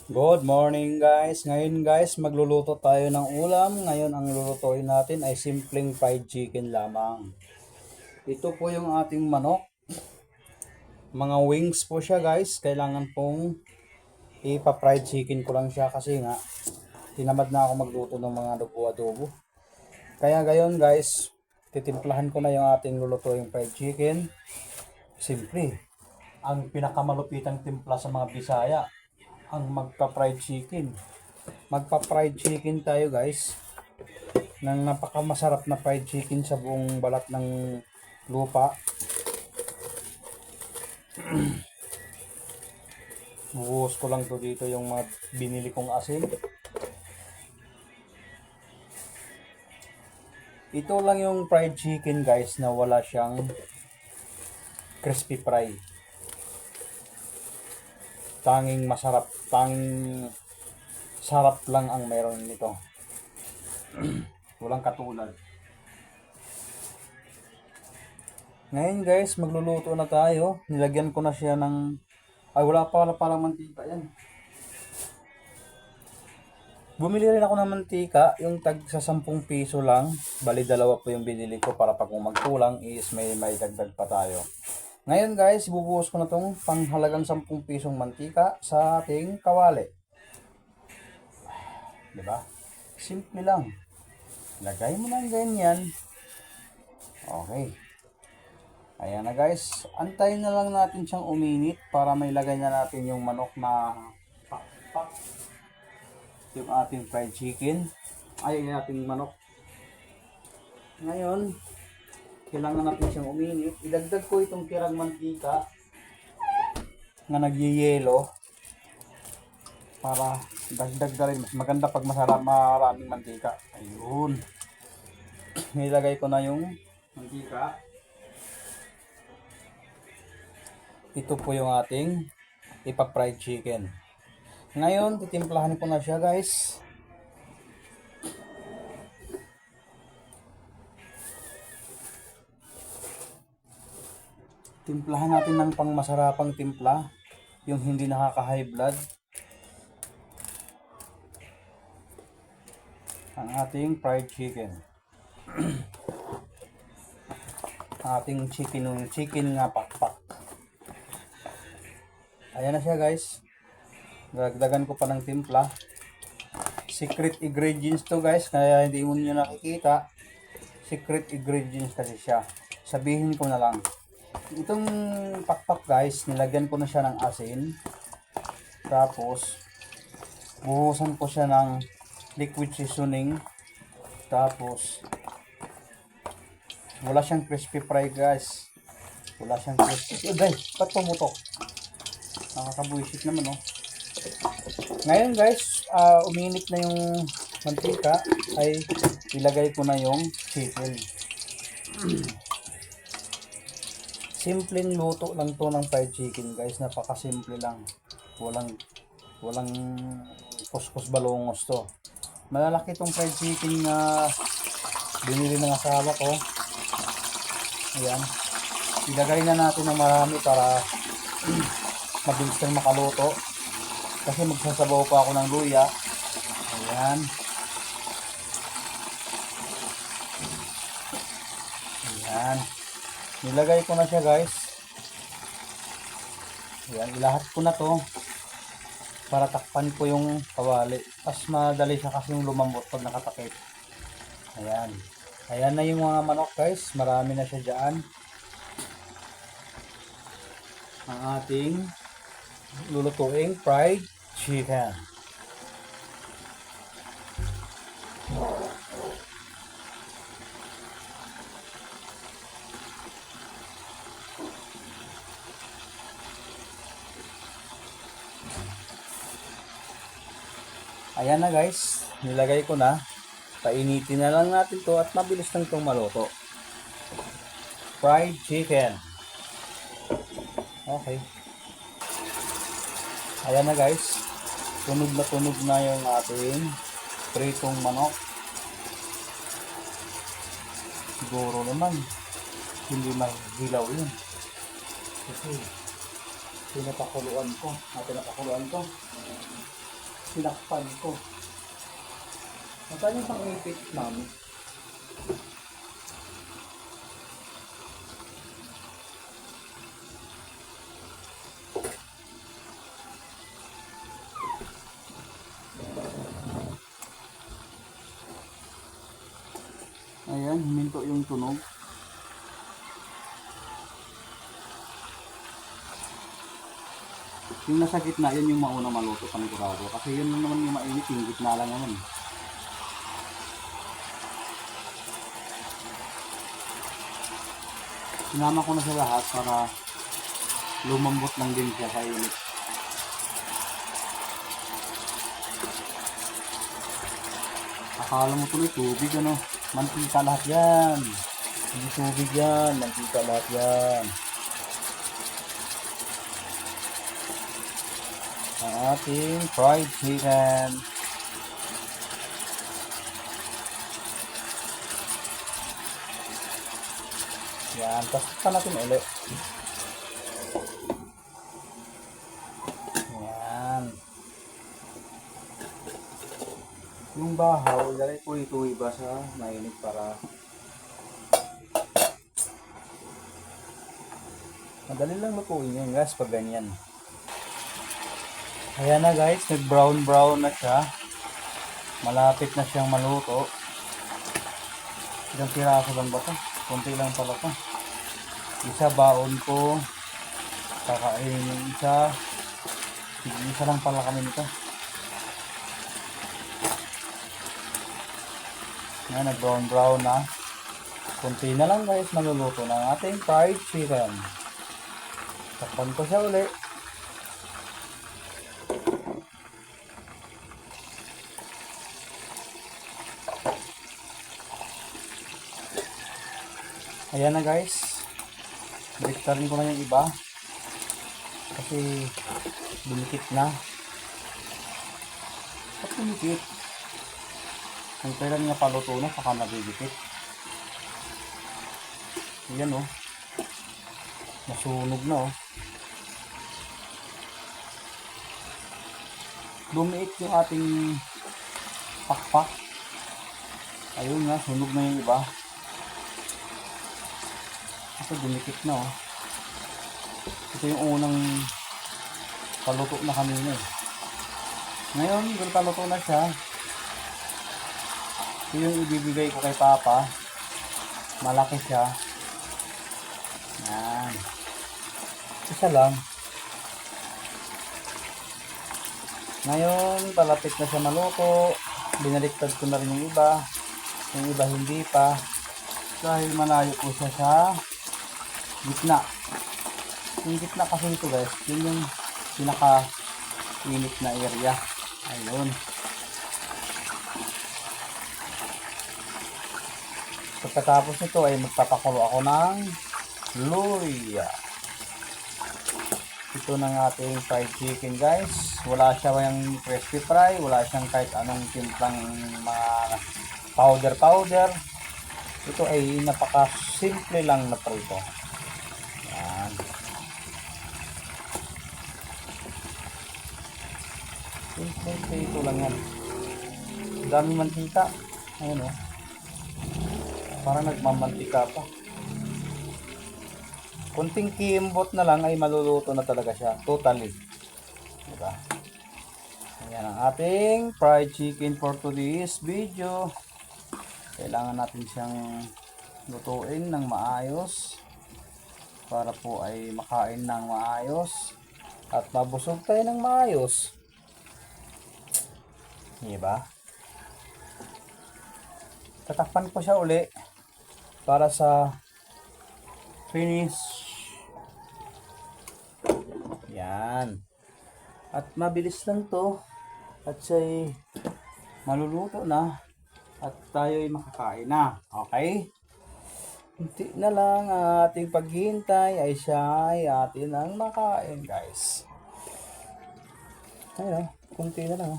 Good morning guys. Ngayon guys, magluluto tayo ng ulam. Ngayon ang lulutuin natin ay simpleng fried chicken lamang. Ito po yung ating manok. Mga wings po siya guys. Kailangan pong ipa-fried chicken ko lang siya kasi nga tinamad na ako magluto ng mga adobo-adobo. Kaya gayon guys, titimplahan ko na yung ating lulutuing fried chicken. Simple. Ang pinakamalupitang timpla sa mga Bisaya ang magpa-fried chicken. Magpa-fried chicken tayo guys ng napakamasarap na fried chicken sa buong balat ng lupa. Buhos ko lang to dito yung mga binili kong asin. Ito lang yung fried chicken guys na wala siyang crispy fry. Tanging masarap, tanging sarap lang ang meron nito. Walang katulad. Ngayon guys, magluluto na tayo. Nilagyan ko na siya ng... Ay, wala pa palang mantika yan. Bumili rin ako ng mantika, yung tag sa 10 piso lang. Bali, dalawa po yung binili ko para pag magkulang is may dagdag pa tayo. Ngayon guys, ibubuhos ko na tong panghalagang 10 pisong mantika sa ating kawali. Diba? Simple lang. Lagay mo ng ganyan. Okay. Ayan na guys. Antayin na lang natin siyang uminit para may lagay na natin yung manok na pakpak. Yung ating fried chicken. Ay, yung ating manok. Ngayon, kailangan natin siyang uminit. Idagdag ko itong tirang mantika na nagyayelo para dagdag na rin. Mas maganda pag maraming mantika. Ayun. Nilagay ko na yung mantika. Ito po yung ating ipa-fried chicken. Ngayon, titimplahan ko na siya guys. Timplahan natin ng pangmasarapang timpla. Yung hindi nakaka-high blood. Ang ating fried chicken. Ating chicken nga pakpak. Ayan na siya guys. Dagdagan ko pa ng timpla. Secret ingredients to guys. Kaya hindi mo nyo nakikita. Secret ingredients kasi siya. Sabihin ko na lang. Itong pakpak guys, nilagyan ko na siya ng asin. Tapos, buhusan ko siya ng liquid seasoning. Tapos, wala siyang crispy fry guys. Wala siyang crispy. Oh guys, ba't pumutok? Nakakabuisit naman oh. Ngayon guys, uminit na yung mantika, ay ilagay ko na yung chicken. Simpleng luto lang to ng fried chicken guys, napakasimple lang. Walang kuskus balongos to. Malalaki tong fried chicken na binili ng asawa ko. Ayan. Ilagay na natin ng marami para mabilis kang makaluto. Kasi magsasabaw pa ako ng luya. Ayan. Ayan. Nilagay ko na siya guys. Ayan. Ilahat ko na to. Para takpan ko yung kawali. Mas madali siya kasi yung lumambot pag nakatakip. Ayan. Ayan na yung mga manok guys. Marami na siya dyan. Ang ating lulutuing fried chicken. Ayan na guys, nilagay ko na. Painitin na lang natin to at mabilis lang itong maluto. Fried chicken. Okay. Ayan na guys. Tunog na yung ating pritong manok. Siguro naman hindi mahilaw yun. Kasi pinapakuluan ko. Sinakpan ko. Nasaan yung pang-ipit namin? Ayan, huminto yung tunog. Yung nasa gitna, yun yung mauna maluto panigurado. Kasi yun naman yung mainit, yung gitna lang naman. Sinama ko na sa lahat para lumambot lang din siya sa init. Akala mo tuloy tubig ano. Mantika lahat yan. Hindi tubig yan. Mantika lahat yan. Ang ating fried chicken. Yan. Tapos pa natin ulit. Yan. Yung bahaw, ilagay ko ito iba sa mainit para madali lang lutuin yun guys pag ganyan. Ayan na guys, nag brown na siya. Malapit na siyang maluto. Ilang piraso lang ba ito? Kunti lang pala ito. Isa baon ko. Kakainin yung isa. Isa lang pala kami nito. Ayan, nag brown na. Kunti na lang guys, maluluto ng ating fried chicken. Takpan ko siya ulit. Ayan na guys. Baliktarin ko na yung iba. Kasi bunikit na. At bunikit. Kung kailan nga paluto na, saka nabibikit. Ayan o. Nasunog na o. Lumiit yung ating pakpak. Ayun nga, sunog na yung iba. Ito dumikit na oh. Ito yung unang paluto na kanina eh. Ngayon, dun paluto na siya. Ito yung ibibigay ko kay Papa. Malaki siya. Yan. Isa lang. Ngayon, palapit na siya maluto. Binaliktad ko na rin yung iba. Yung iba hindi pa. Dahil malayo po siya sa gitna. Yung gitna kasi ito guys, yun yung pinaka-init na area. Ayun. Pagkatapos nito ay magpapakulo ako ng luya. Ito ng ating fried chicken guys. Wala siya yung crispy fry, wala siyang kahit anong timplang mga powder. Ito ay napaka-simple lang na prito. Yan. Simple prito lang yan. Daming mantika. Ayun o. Parang nagmamantika pa. Kunting kiimbot na lang ay maluluto na talaga siya. Totally. Diba? Ayan ang ating fried chicken for today's video. Kailangan natin siyang lutuin ng maayos para po ay makain ng maayos at mabusog tayo ng maayos. Diba? Tatakpan ko siya uli para sa finish. Yan. At mabilis lang to at siya'y maluluto na. At tayo ay makakain na. Okay? Kunti na lang ang ating paghihintay ay siya ay atin ang makain guys. Ayun, kunti na lang.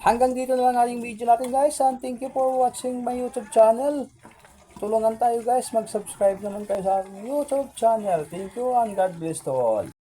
hanggang dito na lang ating video natin guys, and thank you for watching my YouTube channel. Tulungan tayo guys, mag-subscribe naman kayo sa aking YouTube channel. Thank you and God bless to all.